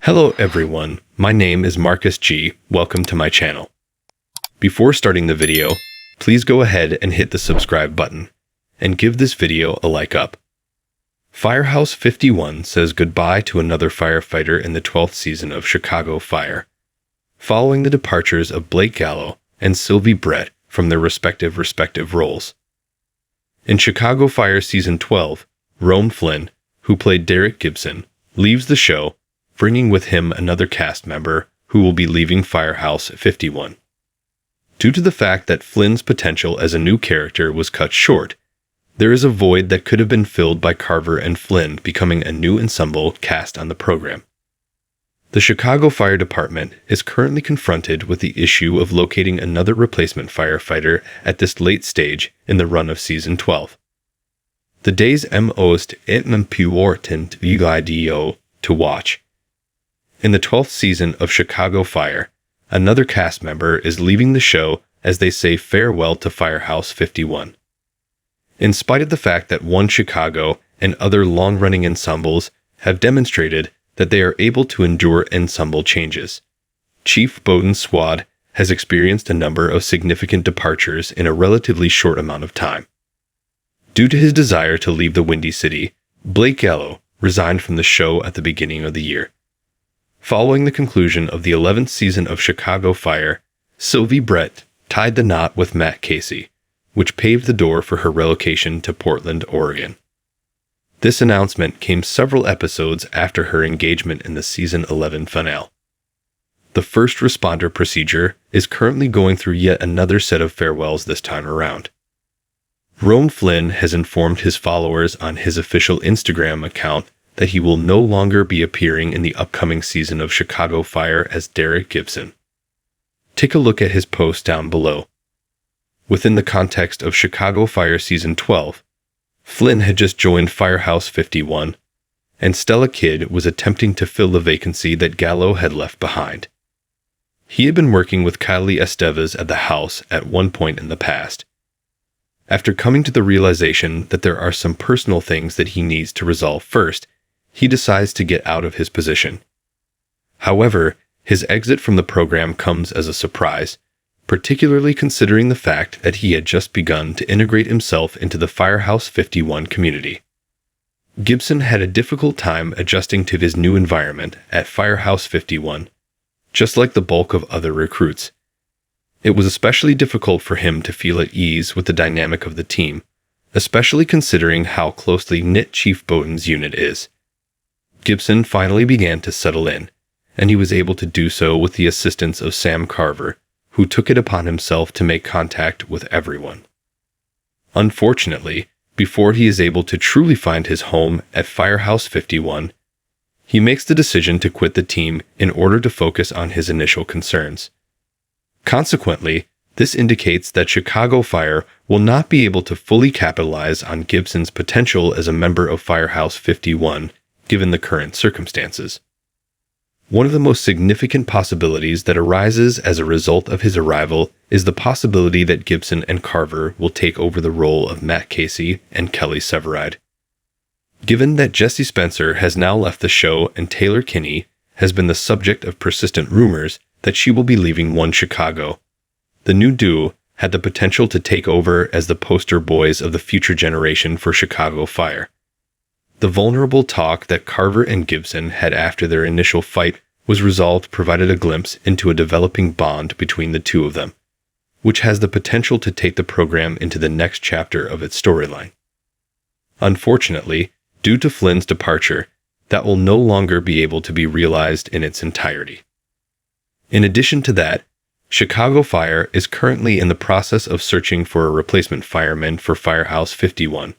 Hello everyone, my name is Marcus G. Welcome to my channel. Before starting the video, please go ahead and hit the subscribe button, and give this video a like up. Firehouse 51 says goodbye to another firefighter in the 12th season of Chicago Fire, following the departures of Blake Gallo and Sylvie Brett from their respective roles. In Chicago Fire Season 12, Rome Flynn, who played Derek Gibson, leaves the show, bringing with him another cast member who will be leaving Firehouse 51. Due to the fact that Flynn's potential as a new character was cut short, there is a void that could have been filled by Carver and Flynn becoming a new ensemble cast on the program. The Chicago Fire Department is currently confronted with the issue of locating another replacement firefighter at this late stage in the run of Season 12. The days most important to watch. In the 12th season of Chicago Fire, another cast member is leaving the show as they say farewell to Firehouse 51. In spite of the fact that One Chicago and other long-running ensembles have demonstrated that they are able to endure ensemble changes, Chief Bowden's squad has experienced a number of significant departures in a relatively short amount of time. Due to his desire to leave the Windy City, Blake Gallo resigned from the show at the beginning of the year. Following the conclusion of the 11th season of Chicago Fire, Sylvie Brett tied the knot with Matt Casey, which paved the door for her relocation to Portland, Oregon. This announcement came several episodes after her engagement in the Season 11 finale. The first responder procedure is currently going through yet another set of farewells this time around. Rome Flynn has informed his followers on his official Instagram account that he will no longer be appearing in the upcoming season of Chicago Fire as Derek Gibson. Take a look at his post down below. Within the context of Chicago Fire Season 12, Flynn had just joined Firehouse 51, and Stella Kidd was attempting to fill the vacancy that Gallo had left behind. He had been working with Kylie Estevez at the house at one point in the past. After coming to the realization that there are some personal things that he needs to resolve first, he decides to get out of his position. However, his exit from the program comes as a surprise, particularly considering the fact that he had just begun to integrate himself into the Firehouse 51 community. Gibson had a difficult time adjusting to his new environment at Firehouse 51, just like the bulk of other recruits. It was especially difficult for him to feel at ease with the dynamic of the team, especially considering how closely knit Chief Bowden's unit is. Gibson finally began to settle in, and he was able to do so with the assistance of Sam Carver, who took it upon himself to make contact with everyone. Unfortunately, before he is able to truly find his home at Firehouse 51, he makes the decision to quit the team in order to focus on his initial concerns. Consequently, this indicates that Chicago Fire will not be able to fully capitalize on Gibson's potential as a member of Firehouse 51, given the current circumstances. One of the most significant possibilities that arises as a result of his arrival is the possibility that Gibson and Carver will take over the role of Matt Casey and Kelly Severide. Given that Jesse Spencer has now left the show and Taylor Kinney has been the subject of persistent rumors that she will be leaving One Chicago, the new duo had the potential to take over as the poster boys of the future generation for Chicago Fire. The vulnerable talk that Carver and Gibson had after their initial fight was resolved provided a glimpse into a developing bond between the two of them, which has the potential to take the program into the next chapter of its storyline. Unfortunately, due to Flynn's departure, that will no longer be able to be realized in its entirety. In addition to that, Chicago Fire is currently in the process of searching for a replacement fireman for Firehouse 51,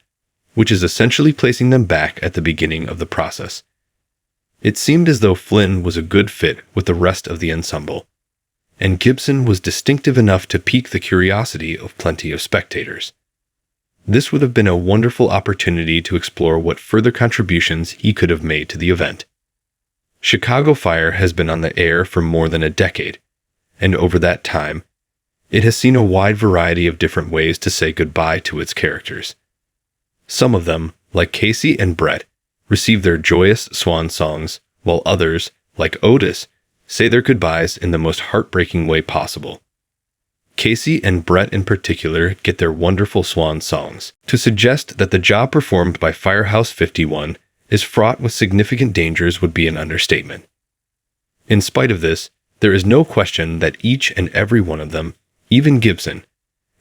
which is essentially placing them back at the beginning of the process. It seemed as though Flynn was a good fit with the rest of the ensemble, and Gibson was distinctive enough to pique the curiosity of plenty of spectators. This would have been a wonderful opportunity to explore what further contributions he could have made to the event. Chicago Fire has been on the air for more than a decade, and over that time, it has seen a wide variety of different ways to say goodbye to its characters. Some of them, like Casey and Brett, receive their joyous swan songs, while others, like Otis, say their goodbyes in the most heartbreaking way possible. Casey and Brett in particular get their wonderful swan songs. To suggest that the job performed by Firehouse 51 is fraught with significant dangers would be an understatement. In spite of this, there is no question that each and every one of them, even Gibson,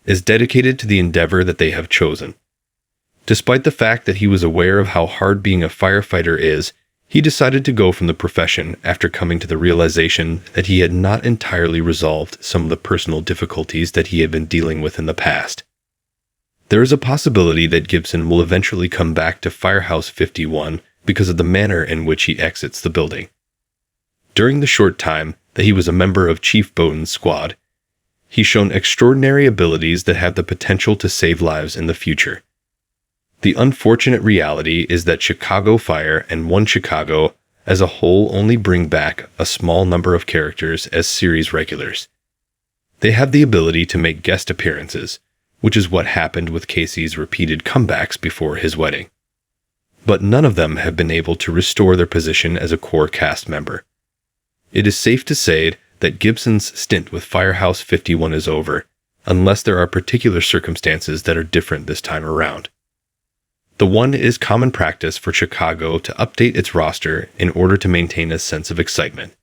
is dedicated to the endeavor that they have chosen. Despite the fact that he was aware of how hard being a firefighter is, he decided to go from the profession after coming to the realization that he had not entirely resolved some of the personal difficulties that he had been dealing with in the past. There is a possibility that Gibson will eventually come back to Firehouse 51 because of the manner in which he exits the building. During the short time that he was a member of Chief Bowden's squad, he's shown extraordinary abilities that have the potential to save lives in the future. The unfortunate reality is that Chicago Fire and One Chicago as a whole only bring back a small number of characters as series regulars. They have the ability to make guest appearances, which is what happened with Casey's repeated comebacks before his wedding. But none of them have been able to restore their position as a core cast member. It is safe to say that Gibson's stint with Firehouse 51 is over, unless there are particular circumstances that are different this time around. The one is common practice for Chicago to update its roster in order to maintain a sense of excitement.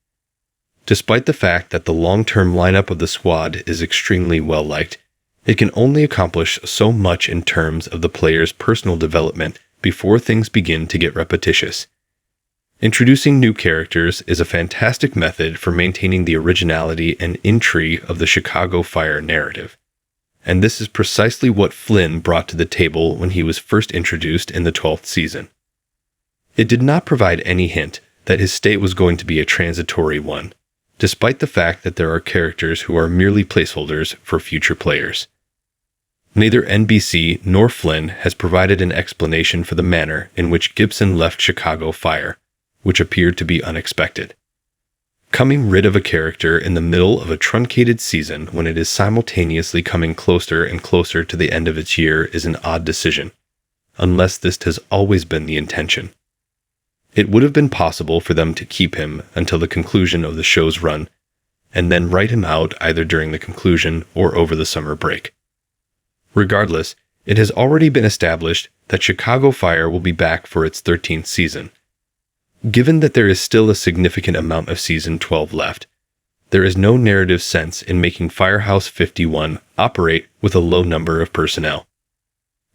Despite the fact that the long-term lineup of the squad is extremely well-liked, it can only accomplish so much in terms of the player's personal development before things begin to get repetitious. Introducing new characters is a fantastic method for maintaining the originality and intrigue of the Chicago Fire narrative. And this is precisely what Flynn brought to the table when he was first introduced in the 12th season. It did not provide any hint that his stay was going to be a transitory one, despite the fact that there are characters who are merely placeholders for future players. Neither NBC nor Flynn has provided an explanation for the manner in which Gibson left Chicago Fire, which appeared to be unexpected. Coming rid of a character in the middle of a truncated season when it is simultaneously coming closer and closer to the end of its year is an odd decision, unless this has always been the intention. It would have been possible for them to keep him until the conclusion of the show's run, and then write him out either during the conclusion or over the summer break. Regardless, it has already been established that Chicago Fire will be back for its 13th season. Given that there is still a significant amount of Season 12 left, there is no narrative sense in making Firehouse 51 operate with a low number of personnel.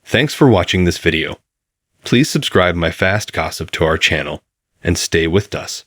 Thanks for watching this video. Please subscribe my fast gossip to our channel, and stay with us.